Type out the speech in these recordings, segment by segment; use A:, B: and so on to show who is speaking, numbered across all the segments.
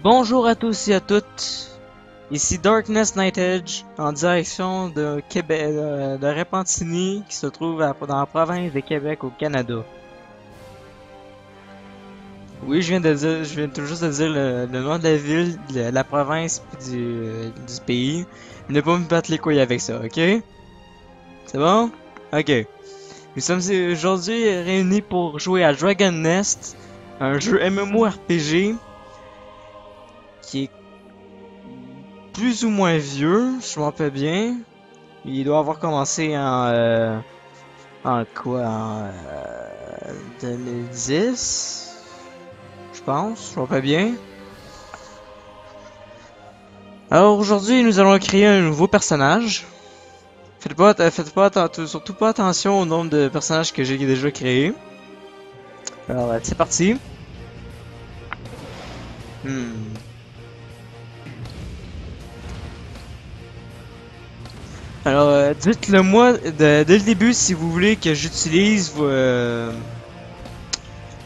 A: Bonjour à tous et à toutes, ici Darkness Night Edge en direction de Québec, de Repentigny qui se trouve dans la province de Québec au Canada. Oui, je viens tout juste de dire le nom de la ville, de la province puis du pays. Ne pas me battre les couilles avec ça, ok? C'est bon? Ok. Nous sommes aujourd'hui réunis pour jouer à Dragon Nest, un jeu MMORPG qui est plus ou moins vieux, je m'en rappelle bien. Il doit avoir commencé en quoi? En 2010? Je pense, je m'en rappelle bien. Alors aujourd'hui, nous allons créer un nouveau personnage. Surtout pas attention au nombre de personnages que j'ai déjà créés. Alors, c'est parti. Hmm. Alors, dites-le moi dès le début si vous voulez que j'utilise si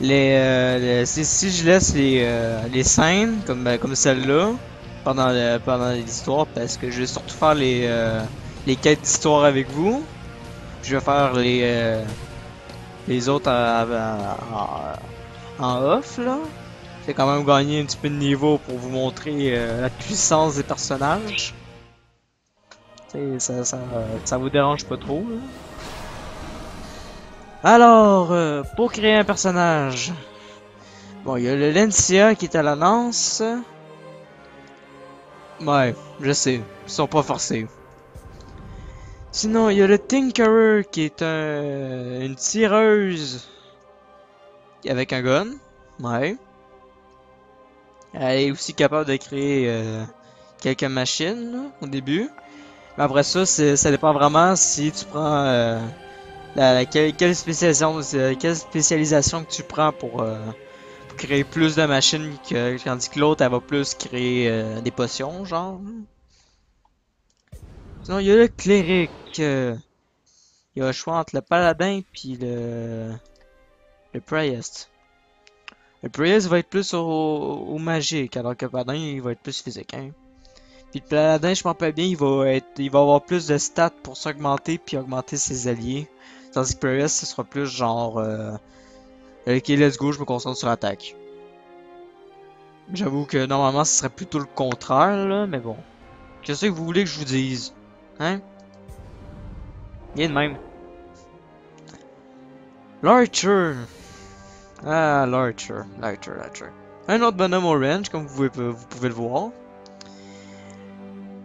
A: je laisse les scènes comme celle-là pendant l'histoire, parce que je vais surtout faire les quêtes d'histoire avec vous. Je vais faire les autres en off là. C'est quand même gagner un petit peu de niveau pour vous montrer la puissance des personnages. Ça vous dérange pas trop là. Alors, pour créer un personnage, bon, il y a le Lancia qui est à la lance. Ouais, je sais, ils sont pas forcés. Sinon, il y a le Tinkerer qui est une tireuse avec un gun. Ouais. Elle est aussi capable de créer quelques machines là, au début. Mais après ça, ça dépend vraiment si tu prends quelle spécialisation que tu prends pour créer plus de machines tandis que l'autre elle va plus créer des potions genre. Sinon il y a le cléric. Il y a le choix entre le paladin puis le priest. Le priest va être plus au magique alors que le paladin il va être plus physique hein. Puis le paladin je m'en rappelle bien il va avoir plus de stats pour s'augmenter puis augmenter ses alliés. Tandis que le priest ce sera plus genre ok let's go je me concentre sur l'attaque. J'avoue que normalement ce serait plutôt le contraire là, mais bon. Qu'est-ce que vous voulez que je vous dise? Hein? Il est de même. L'archer. Ah, l'archer. Un autre bonhomme orange, comme vous pouvez le voir.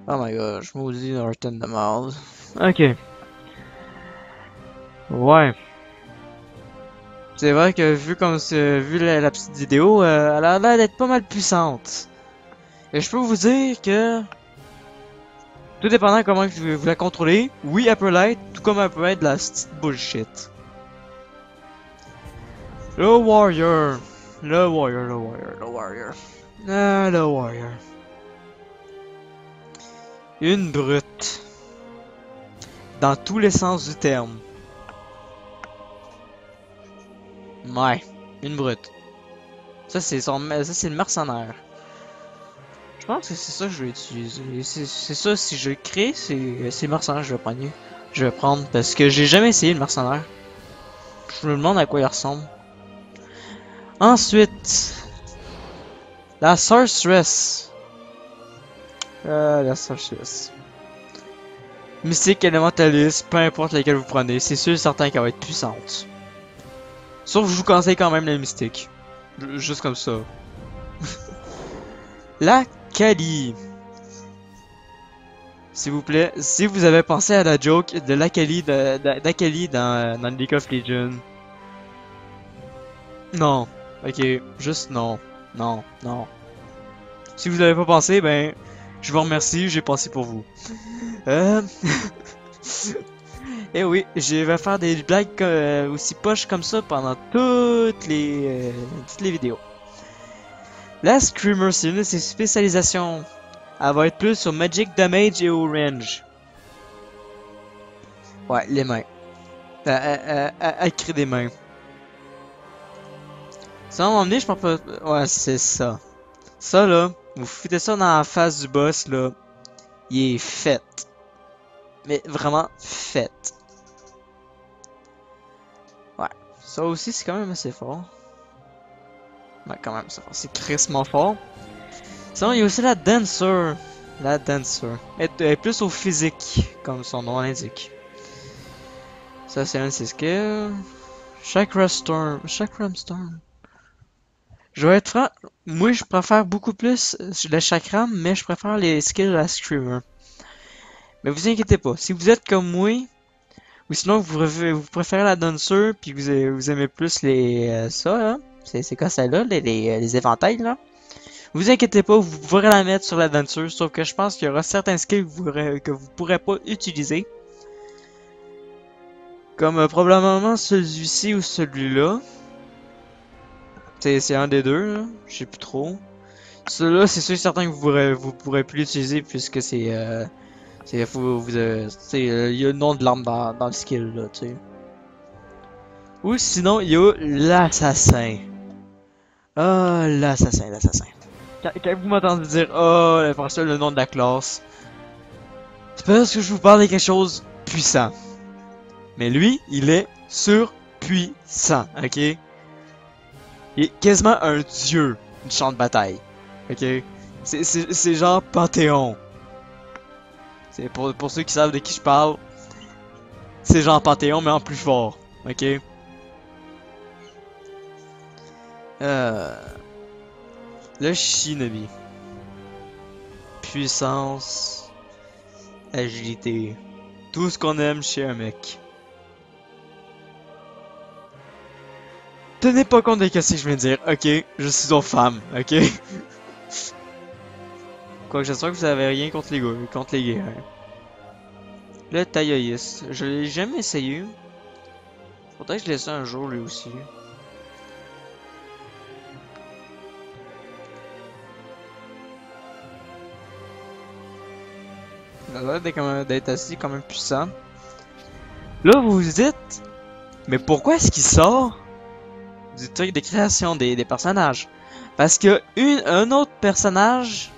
A: Oh my god, je maudis Norton de merde. Ok. Ouais. C'est vrai que vu la petite vidéo, elle a l'air d'être pas mal puissante. Et je peux vous dire que tout dépendant comment vous la contrôlez, oui, elle peut l'être, tout comme elle peut être de la petite bullshit. Le warrior. Le warrior. Ah, le warrior. Une brute. Dans tous les sens du terme. Ouais, une brute. Ça c'est le mercenaire. Je pense que c'est ça que je vais utiliser. C'est ça, si je le crée, c'est mercenaire que je vais prendre. Je vais prendre parce que j'ai jamais essayé le mercenaire. Je me demande à quoi il ressemble. Ensuite, la sorceress. La sorceress. Mystique, élémentaliste, peu importe laquelle vous prenez, c'est sûr et certain qu'elle va être puissante. Sauf que je vous conseille quand même la mystique. Juste comme ça. La Kali. S'il vous plaît, si vous avez pensé à la joke de l'Akali d'Akali dans League of Legends. Non. Ok, juste non. Non. Si vous n'avez pas pensé, ben, je vous remercie, j'ai pensé pour vous. Euh... Eh oui, je vais faire des blagues aussi poches comme ça pendant toutes les vidéos. La Screamer, c'est une de ses spécialisations. Elle va être plus sur Magic Damage et au range. Ouais, les mains. Elle crée des mains. Ça va m'emmener, je pense pas... Ouais, c'est ça. Ça là, Vous foutez ça dans la face du boss, là. Il est fait. Mais vraiment fait. Ouais. Ça aussi, c'est quand même assez fort. Ouais, quand même, c'est crissement fort. Sinon, il y a aussi la Dancer. La Dancer. Elle est plus au physique, comme son nom l'indique. Ça, c'est un de ses skills. Chakra Storm. Chakra Storm. Je vais être franc, moi je préfère beaucoup plus le chakram, mais je préfère les skills à Screamer. Mais vous inquiétez pas, si vous êtes comme moi, ou sinon vous préférez la Dancer, puis vous aimez plus les ça là, c'est quoi ça là, les éventails là. Vous inquiétez pas, vous pourrez la mettre sur la Dancer, sauf que je pense qu'il y aura certains skills que vous pourrez pas utiliser. Comme probablement celui-ci ou celui-là. C'est un des deux, là. Je sais plus trop. Celui-là, c'est sûr et certain que vous pourrez plus l'utiliser puisque il y a le nom de l'arme dans le skill là, tu sais. Ou sinon, il y a l'assassin. Ah, l'assassin. Quand vous m'entendez dire, oh, le nom de la classe, c'est parce que je vous parle de quelque chose de puissant. Mais lui, il est surpuissant, ok? Il est quasiment un dieu du champ de bataille, ok? C'est genre Panthéon. C'est pour ceux qui savent de qui je parle, c'est genre Panthéon, mais en plus fort, ok? Euh, le Shinobi. Puissance, agilité, tout ce qu'on aime chez un mec. Tenez pas compte de ce que je viens de dire, ok? Je suis une femme, ok? Quoique j'espère que vous avez rien contre les gars, contre les guerres. Le tailleiste, je l'ai jamais essayé. Faudrait que je l'essaie un jour lui aussi. Il a l'air d'être assez quand même puissant. Là, vous vous dites, mais pourquoi est-ce qu'il sort du truc de création des personnages? Parce que un autre personnage.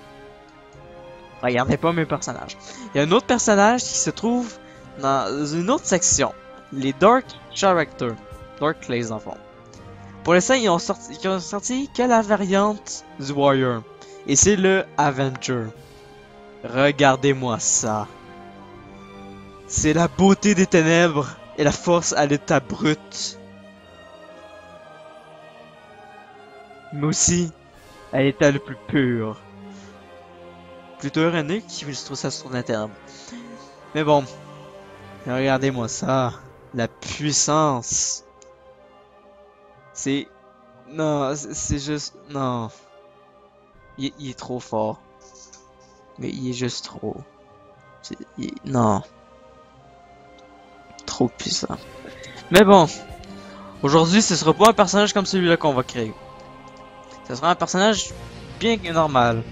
A: Regardez pas mes personnages. Il y a un autre personnage qui se trouve dans une autre section. Les Dark Characters. Dark Clays en fond. Pour l'instant, ils ont sorti que la variante du Warrior. Et c'est le Avenger. Regardez-moi ça. C'est la beauté des ténèbres et la force à l'état brut. Mais aussi à l'état le plus pur. Plutôt ironique, je trouve ça sur l'interne. Mais bon, regardez-moi ça. La puissance. C'est... Non, c'est juste... Non. Il est trop fort. Mais il est juste trop. Non. Trop puissant. Mais bon. Aujourd'hui, ce sera pas un personnage comme celui-là qu'on va créer. Ce sera un personnage bien normal.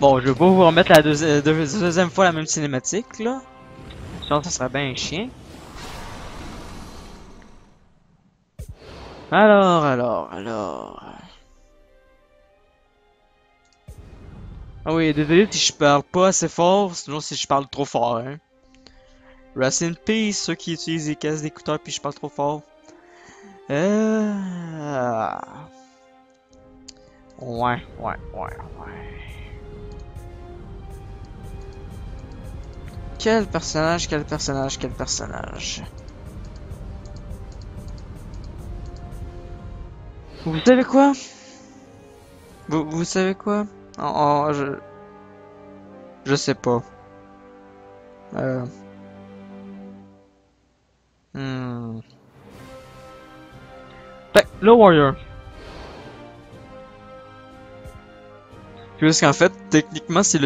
A: Bon, je vais pas vous remettre la deuxième fois la même cinématique, là. Sinon, ça serait bien chien. Alors... Ah oui, désolé si je parle pas assez fort, sinon si je parle trop fort, hein. Rest in peace, ceux qui utilisent des cases d'écouteurs puis je parle trop fort. Ouais. Quel personnage. Vous savez quoi? Vous savez quoi? Oh, je sais pas. Euh... Hmm. Le Warrior. Puisqu'en fait, techniquement, c'est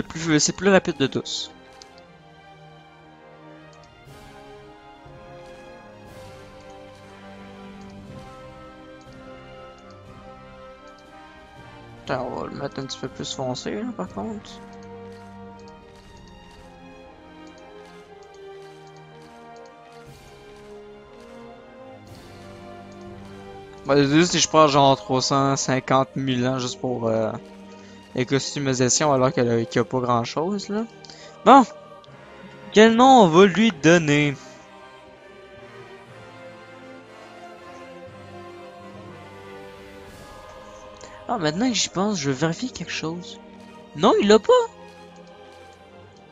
A: plus rapide de tous. Attends, on va le mettre un petit peu plus foncé, là, par contre. Bah, désolé si je prends genre 350 000 ans juste pour et customisation alors qu'il y a pas grand chose là. Bon, quel nom on va lui donner? Ah, maintenant que j'y pense, je vais vérifier quelque chose. Non, il l'a pas!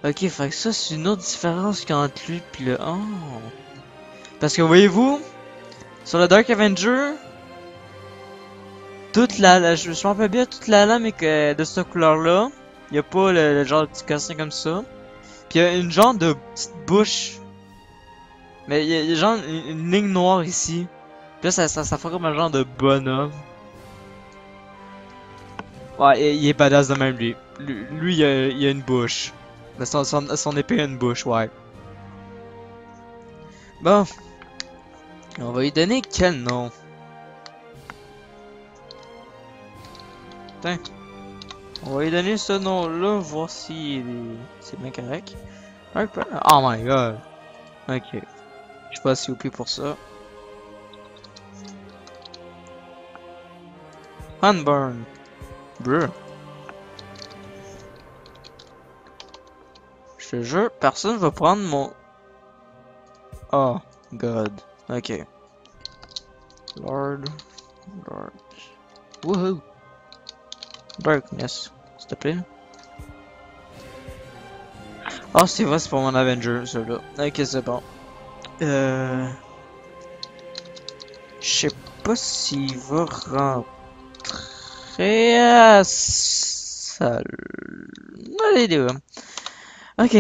A: Ok, fait que ça, c'est une autre différence qu'entre lui pis le... Oh! Parce que voyez-vous, sur le Dark Avenger, toute je me rappelle bien, toute la lame est de cette couleur-là. Y a pas le genre de petit cassin comme ça. Pis y a une genre de petite bouche. Mais y a genre une ligne noire ici. Pis là, ça fait comme un genre de bonhomme. Ouais, il est badass de même, lui. Lui, il a une bouche. Mais son épée a une bouche, ouais. Bon, on va lui donner quel nom? Putain. On va lui donner ce nom-là, voir si c'est bien correct. Oh my god. Ok. Je suis pas si OP pour ça. Unburn. Brr. Je te jure, personne va prendre mon... Oh god. Ok. Lord. Lord. Woohoo. Darkness. S'il te plaît. Oh, c'est vrai, c'est pour mon Avenger, celui-là. Ok, c'est bon. Je sais pas s'il va rentrer à salle. Allez, deux. Ok.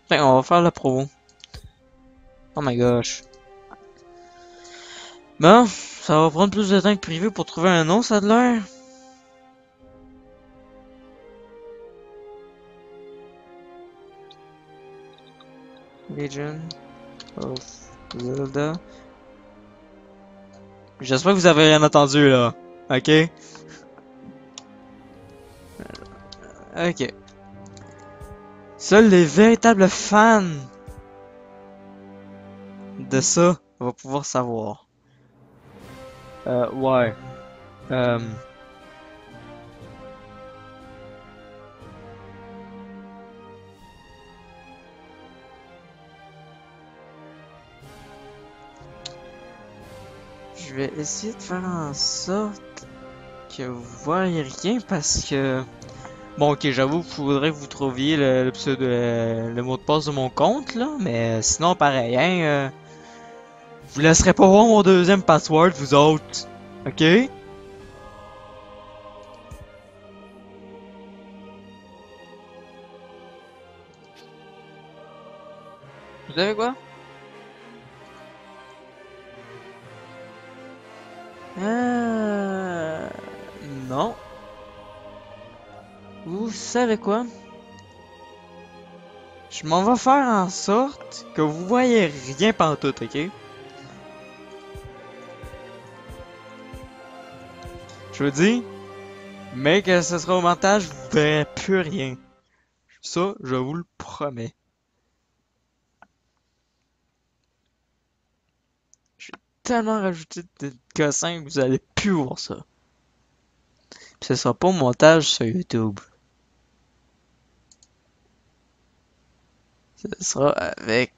A: Tiens, on va faire la promo. Oh my gosh. Bon, ça va prendre plus de temps que prévu pour trouver un nom, ça a de l'air. Legion of Zelda. J'espère que vous avez rien entendu là. Ok? Ok. Seuls les véritables fans de ça vont pouvoir savoir. Ouais. Euh... Je vais essayer de faire en sorte que vous voyez rien parce que... Bon, ok, j'avoue qu'il faudrait que vous trouviez le mot de passe de mon compte, là, mais sinon, pareil, hein, vous laisserez pas voir mon deuxième password, vous autres, ok? Vous savez quoi? Euh... Non. Vous savez quoi? Je m'en vais faire en sorte que vous voyez rien pantoute, ok? Je vous dis, mais que ce sera au montage, vous verrez plus rien. Ça, je vous le promets. Je vais tellement rajouter de cossins que vous allez plus voir ça. Puis ce sera pas au montage sur YouTube. Ce sera avec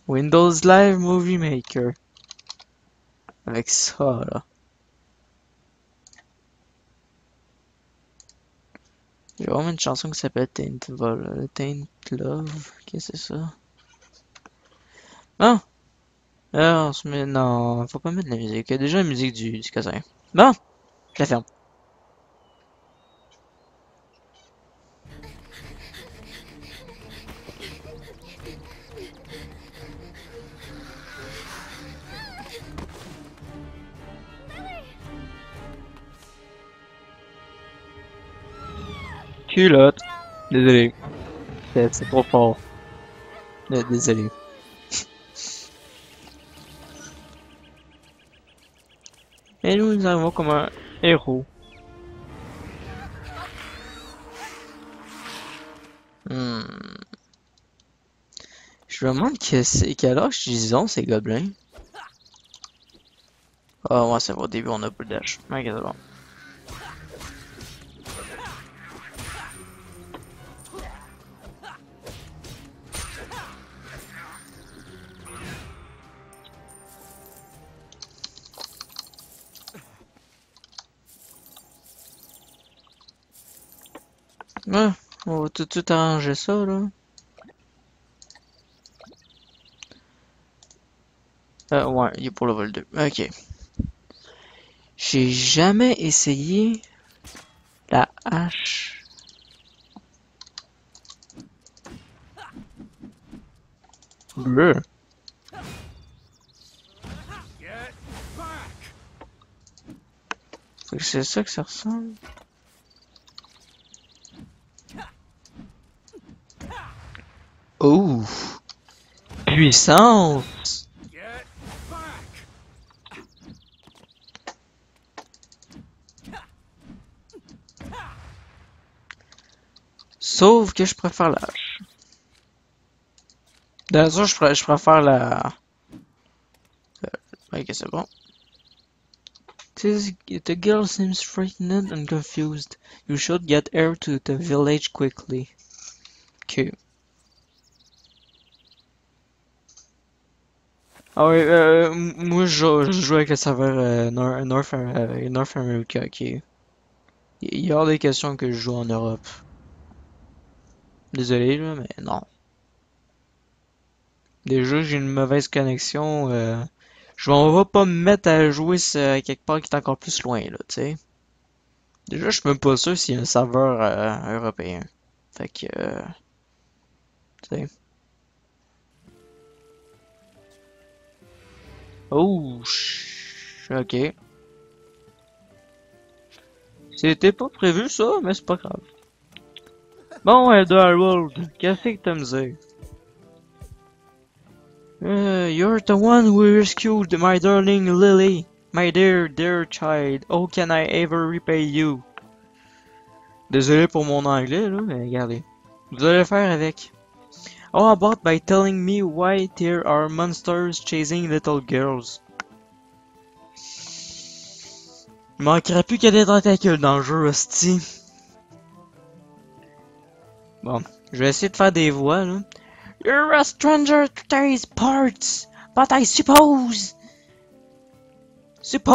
A: Windows Live Movie Maker. Avec ça, là. J'ai vraiment une chanson qui s'appelle Taint Love. Qu'est-ce que c'est ça? Non! Ah, on se met... Non, faut pas mettre de la musique. Il y a déjà la musique du cassin. Bon! Je la ferme. Culotte. Désolé. C'est trop fort. Désolé. Et nous arrivons comme un héros. Je Je me demande quel âge ils ont, ces gobelins. Ah, ouais, c'est vrai, au début, on a pas de dash. Ok, c'est bon. Ouais, on va tout arranger ça, là. Ouais, il est pour le vol 2. Ok. J'ai jamais essayé la hache. Bleu. Fait que c'est ça que ça ressemble. Oh! Puissance! Sauf que je préfère la hache. D'ailleurs, je préfère la... Ok, c'est bon. The girl seems frightened and confused. You should get her to the village quickly. Ok. Ah ouais, moi je joue avec le serveur North America, ok. Il y a hors des questions que je joue en Europe. Désolé là, mais non. Déjà j'ai une mauvaise connexion, je m'en vais pas me mettre à jouer quelque part qui est encore plus loin là, tu sais. Déjà je suis même pas sûr s'il y a un serveur européen. Fait que, tu sais. Oh, ok. C'était pas prévu ça, mais c'est pas grave. Bon, Harold, qu'est-ce que t'as me dire? You're the one who rescued my darling Lily, my dear child. How can I ever repay you? Désolé pour mon anglais, là, mais regardez. Vous allez faire avec. How about by telling me why there are monsters chasing little girls? Il manquerait plus que des tentacules dans le jeu, hostie. Bon, je vais essayer de faire des voix, là. You're a stranger to these parts, but I suppose it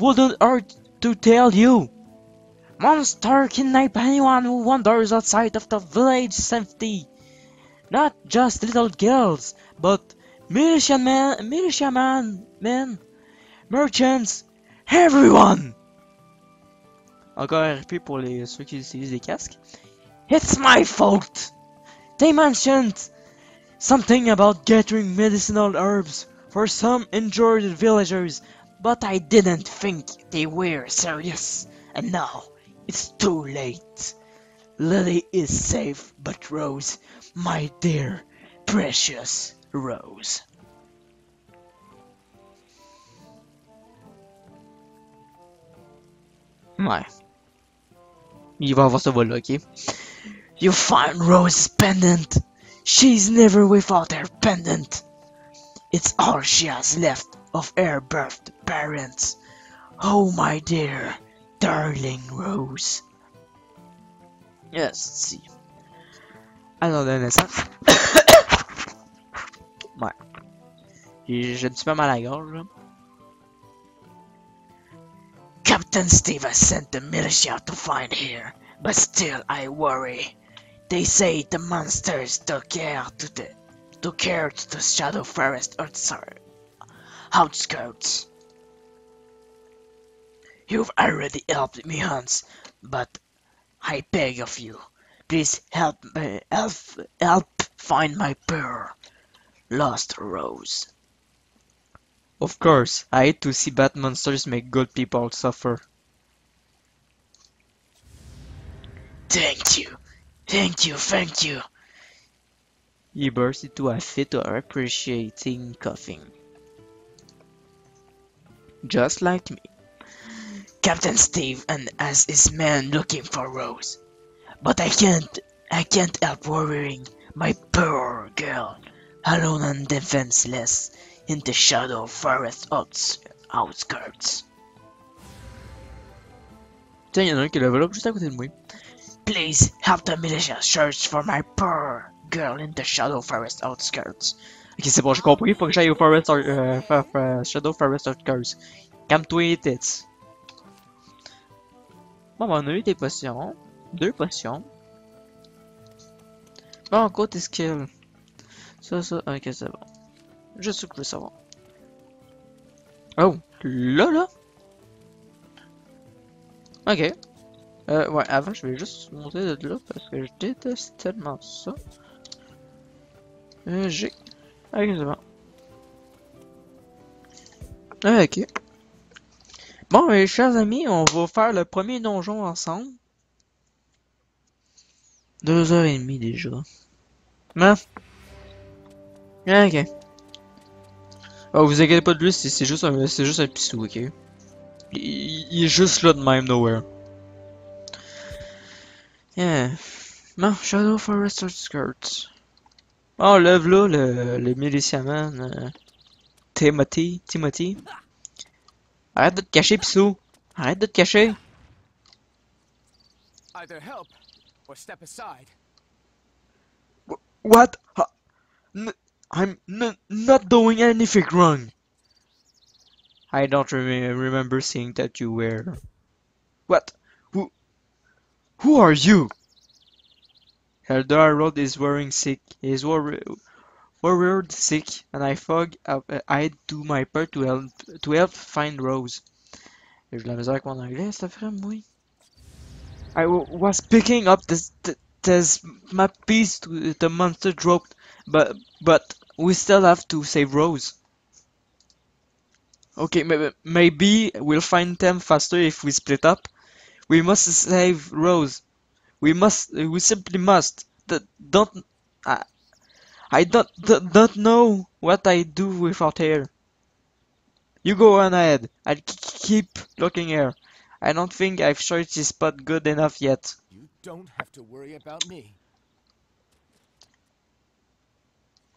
A: wouldn't hurt to tell you. Monster kidnap anyone who wanders outside of the village safety. Not just little girls, but militiamen, merchants, everyone. Encore RP pour ceux qui utilisent des casques. It's my fault. They mentioned something about gathering medicinal herbs for some injured villagers, but I didn't think they were serious. And now, it's too late. Lily is safe, but Rose, my dear, precious Rose. Ouais. Il va avoir ce vol-là, ok? You find Rose's pendant. She's never without her pendant. It's all she has left of her birthed parents. Oh, my dear, darling Rose. Yes, see. Alors, de naissance. Ouais. J'ai un petit peu mal à la gorge, là. Captain Steve has sent the militia to find her, but still I worry. They say the monsters took her to the Shadow Forest outskirts. You've already helped me, Hans, but I beg of you, please help find my poor lost Rose. Of course, I hate to see bad monsters make good people suffer. Thank you. He burst into a fit of appreciating coughing. Just like me. Captain Steve and as his men looking for Rose. But I can't help worrying. My poor girl, alone and defenseless in the shadow forest outskirts. Tiens, y'en a un qui level up juste à côté de moi. Please help the militia search for my poor girl in the shadow forest outskirts. Ok, c'est bon, j'ai compris. Faut que j'aille au shadow forest outskirts. Calme-toi les têtes. Bon, ben, on a eu des potions. 2 potions. Bon, encore tes skills. Ça, ok, c'est bon. Juste ce que je veux savoir. Oh, là. Ok. Ouais, avant, je vais juste monter de là parce que je déteste tellement ça. J'ai. Ok, c'est bon. Ok. Bon, mes chers amis, on va faire le premier donjon ensemble. 2h30 déjà. Non? Ok. Oh, vous inquiétez pas de lui, c'est juste un pissou, ok? Il est juste là de même, nowhere. Yeah. Bon, Shadow Forest Outskirts. Oh, lève là, le miliciaman. Timothy. Arrête de te cacher, pissou. Arrête de te cacher.
B: Either help or step aside.
A: What? I'm not doing anything wrong. I don't remember seeing that you were. What? Who are you? Eldar Road is worrying sick. He is worried sick, and I do my part to help find Rose. J'ai de la misère avec mon anglais, cet après oui. I was picking up this map piece to the monster dropped, but we still have to save Rose. Okay, maybe we'll find them faster if we split up. We must save Rose. We simply must. Don't. I don't know what I do without her. You go on ahead. I'll keep looking here. I don't think I've searched this spot good enough yet.
B: You don't have to worry about me.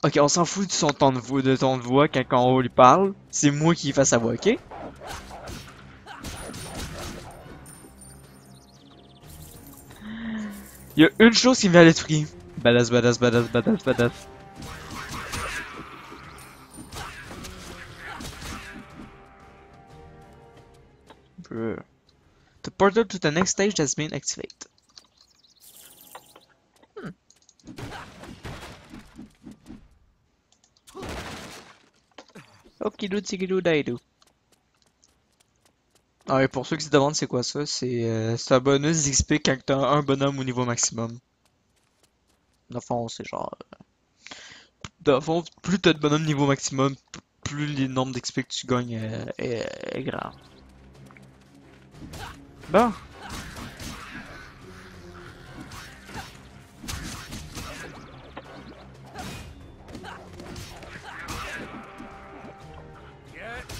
A: Ok, on s'en fout de son ton de voix quand on lui parle. C'est moi qui fais sa voix, ok? Il y a une chose qui me vient à l'esprit. Badass. Bruh. The portal to the next stage has been activated. Okidou tigidou daidou. Ah, et pour ceux qui se demandent c'est quoi ça, c'est un bonus d'XP quand t'as un bonhomme au niveau maximum. Dans le fond, c'est genre. Dans le fond, plus t'as de bonhomme niveau maximum, plus le nombre d'XP que tu gagnes est grand. Bon.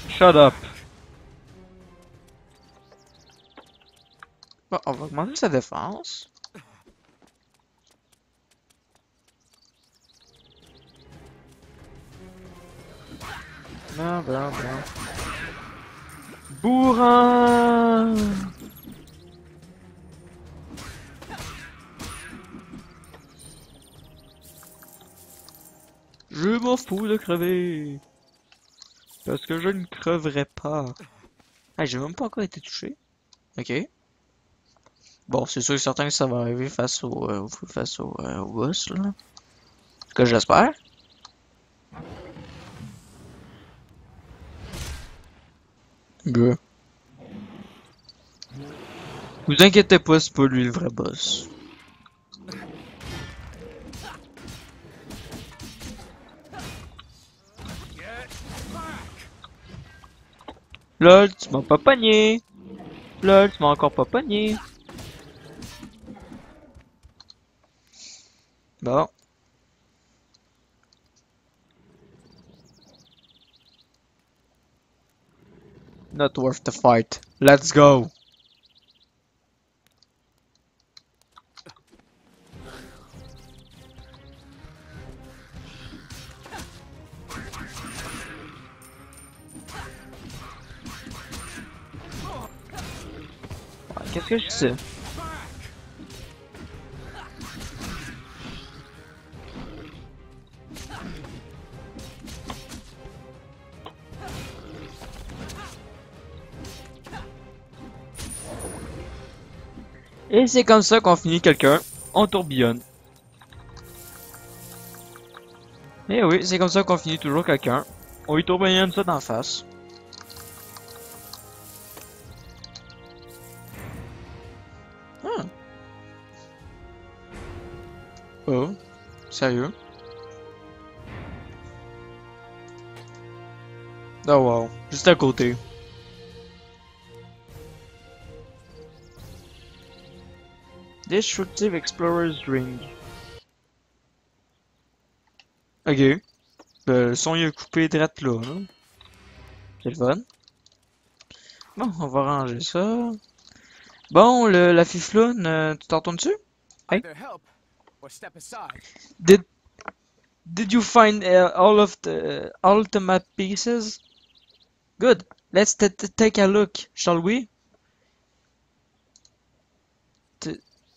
A: Shut up. Bon, on va augmenter sa défense. Non. Bourrin! Je m'en fous de crever. Parce que je ne creverai pas. Ah, j'ai même pas encore été touché. Ok. Bon, c'est sûr et certain que ça va arriver face au boss, là. Ce que j'espère. Bruh. Vous inquiétez pas, c'est pas lui le vrai boss. LOL, tu m'as pas pogné. LOL, tu m'as encore pas pogné. Bon. Not worth the fight. Let's go. Qu'est-ce que je sais? Et c'est comme ça qu'on finit quelqu'un en tourbillonne. Et oui, c'est comme ça qu'on finit toujours quelqu'un. On lui tourbillonne ça d'en face. Ah. Oh, sérieux? Oh wow, juste à côté. Destructive Explorer's Ring. Ok. Le son il est coupé direct là. Hein. C'est le fun. Bon, on va ranger ça. Bon, la fifloune, tu t'en retournes dessus? Hey.
B: Either help or step aside.
A: Did Did you find all of the ultimate pieces? Good. Let's take a look, shall we?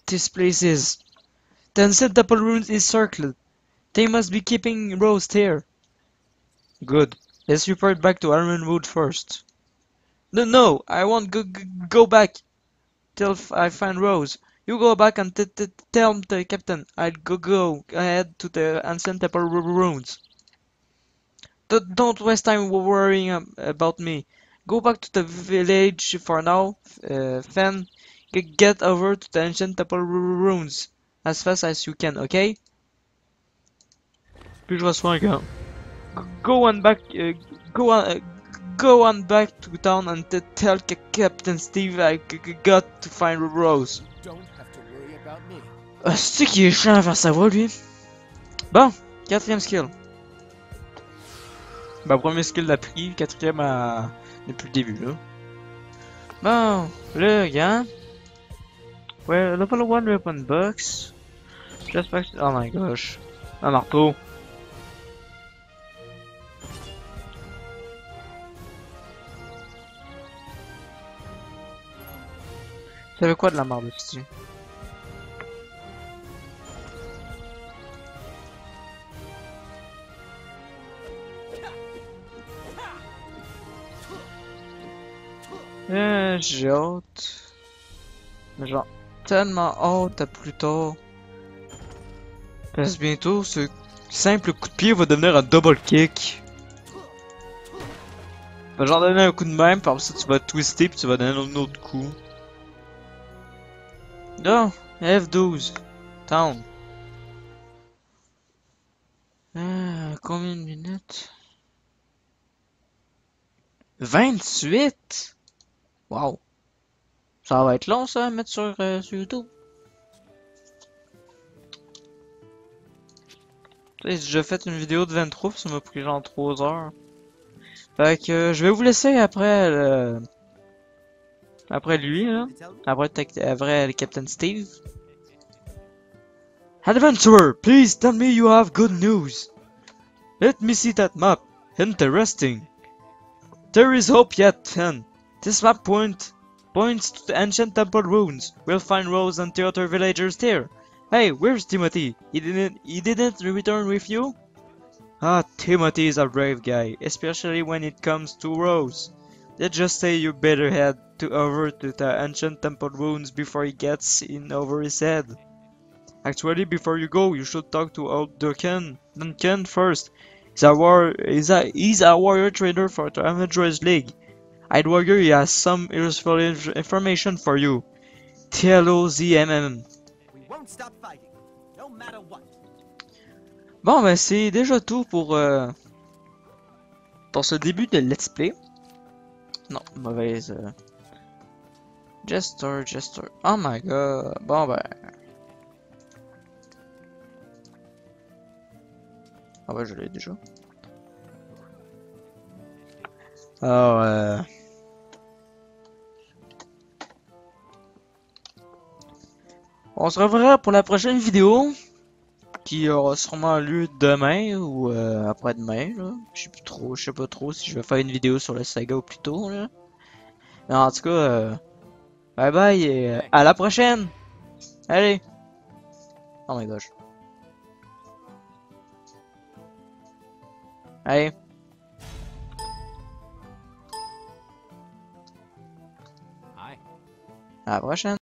A: This place is. The ancient temple ruins is circled. They must be keeping Rose here. Good. Let's report back to Ironwood first. No, I won't go back till I find Rose. You go back and tell the captain I'll go ahead to the ancient temple ruins. Don't waste time worrying about me. Go back to the village for now, Fen. Get over to the ancient temple ruins as fast as you can, okay? Puis je vais soin gars. Go on back, go on back to town and tell Captain Steve I got to find Rose.
B: Don't have to worry about me.
A: C'est qui est chiant à faire sa voix lui. Bon, quatrième skill. Bah premier skill l'a pris, quatrième depuis le début là. Bon, le gars. Ouais, level 1 weapon box. Just back. Oh my gosh. Un marteau. Ça veut quoi de la marde dessus? J'ai hâte. Mais genre, tellement hâte à plus tard. Parce que bientôt, ce simple coup de pied va devenir un double kick. Va genre donner un coup de main, puis après ça tu vas twister, puis tu vas donner un autre coup. Non, F12. Town. Combien de minutes? 28? Wow. Ça va être long ça à mettre sur YouTube. J'ai déjà fait une vidéo de 23, ça m'a pris genre 3 heures. Fait que je vais vous laisser après après lui là. Après le Captain Steve. Adventurer, please tell me you have good news. Let me see that map. Interesting. There is hope yet, then. This map points to the ancient temple ruins. We'll find Rose and the other villagers there. Hey, where's Timothy? He didn't return with you? Ah, Timothy is a brave guy, especially when it comes to Rose. Let's just say you better head over to the ancient temple ruins before he gets in over his head. Actually, before you go, you should talk to old Duncan first. He's a warrior trainer for the Avengers League. I'd wager he has some useful information for you. TLOZMM.
B: We won't stop fighting, no matter what.
A: Bon, ben c'est déjà tout pour ce début de Let's Play. Non, mauvaise. Jester. Oh my god. Bon, ben. Ah ouais, je l'ai déjà. Alors, on se reverra pour la prochaine vidéo. Qui aura sûrement lieu demain ou après-demain, là. Je sais pas trop si je vais faire une vidéo sur la saga ou plus tôt, là. Mais en tout cas, Bye bye et à la prochaine! Allez! Oh my gosh. Allez.
B: Hi.
A: À la prochaine!